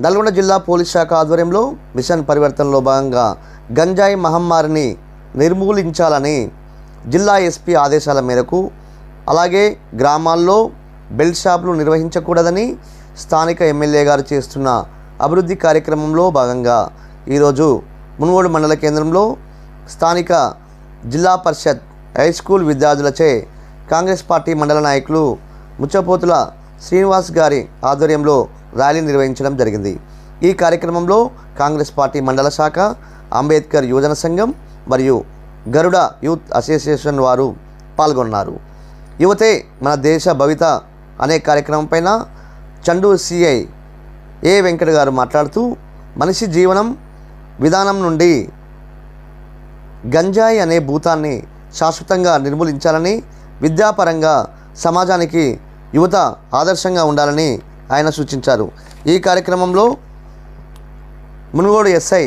నల్గొండ జిల్లా పోలీస్ శాఖ ఆధ్వర్యంలో మిషన్ పరివర్తనలో భాగంగా గంజాయి మహమ్మారిని నిర్మూలించాలని జిల్లా ఎస్పీ ఆదేశాల మేరకు అలాగే గ్రామాల్లో బెల్ట్ షాపులు నిర్వహించకూడదని స్థానిక ఎమ్మెల్యే గారు చేస్తున్న అభివృద్ధి కార్యక్రమంలో భాగంగా ఈరోజు మునుగోడు మండల కేంద్రంలో స్థానిక జిల్లా Parishad high school విద్యార్థులచే Congress party మండల నాయకులు ముచ్చపోతుల శ్రీనివాస్ గారి ఆధ్వర్యంలో ర్యాలీ నిర్వహించడం జరిగింది। ఈ కార్యక్రమంలో కాంగ్రెస్ పార్టీ మండల శాఖ, అంబేద్కర్ యువజన సంఘం మరియు గరుడ యూత్ అసోసియేషన్ వారు పాల్గొన్నారు। యువతే మన దేశ భవిత అనే కార్యక్రమం పైన చండూరు సిఐ ఏ వెంకట గారు మాట్లాడుతూ మనిషి జీవనం విధానం నుండి గంజాయి అనే భూతాన్ని శాశ్వతంగా నిర్మూలించాలని, విద్యాపరంగా సమాజానికి యువత ఆదర్శంగా ఉండాలని ఆయన సూచించారు। ఈ కార్యక్రమంలో మునుగోడు ఎస్ఐ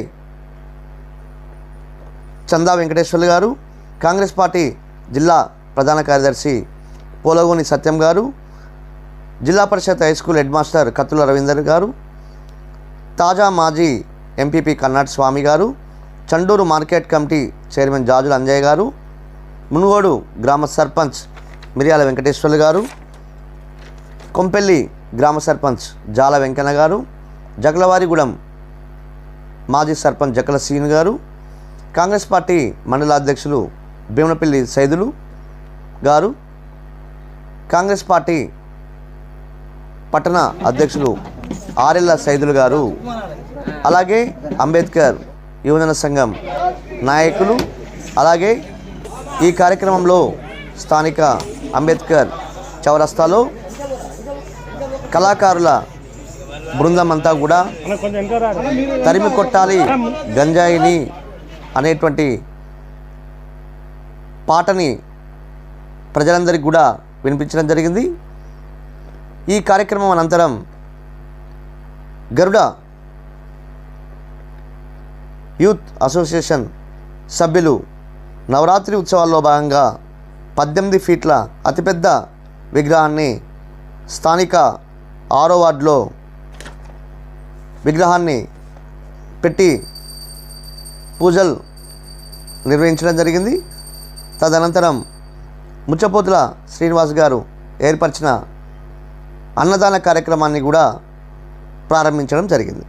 చందా వెంకటేశ్వర్లు గారు, కాంగ్రెస్ పార్టీ జిల్లా ప్రధాన కార్యదర్శి Polagoni Satyam garu, Zilla Parishad high school head master Kathula Ravinder garu, తాజా మాజీ MPP Kannati Swamy garu, Chandur market committee chairman Jajula Anjaiah garu, Munugode గ్రామ సర్పంచ్ మిర్యాల వెంకటేశ్వర్లు గారు, కొంపెల్లి గ్రామ సర్పంచ్ జాల వెంకన్న గారు, జగలవారిగూడెం మాజీ సర్పంచ్ జకల సీను గారు, కాంగ్రెస్ పార్టీ మండల అధ్యక్షులు భీమనపల్లి సైదులు గారు, కాంగ్రెస్ పార్టీ పట్టణ అధ్యక్షులు ఆరెల్ల సైదులు గారు, అలాగే అంబేద్కర్ యువజన సంఘం నాయకులు, అలాగే ఈ కార్యక్రమంలో స్థానిక అంబేద్కర్ చౌరస్తాలో కళాకారుల బృందం అంతా కూడా తరిమి కొట్టాలి గంజాయిని అనేటువంటి పాటని ప్రజలందరికీ కూడా వినిపించడం జరిగింది। ఈ కార్యక్రమం అనంతరం గరుడ యూత్ అసోసియేషన్ సభ్యులు నవరాత్రి ఉత్సవాల్లో భాగంగా 18 ఫీట్ల అతిపెద్ద విగ్రహాన్ని స్థానిక 6వ వార్డులో విగ్రహాన్ని పెట్టి పూజలు నిర్వహించడం జరిగింది। తదనంతరం ముచ్చపోతుల శ్రీనివాస్ గారు ఏర్పరిచిన అన్నదాన కార్యక్రమాన్ని కూడా ప్రారంభించడం జరిగింది।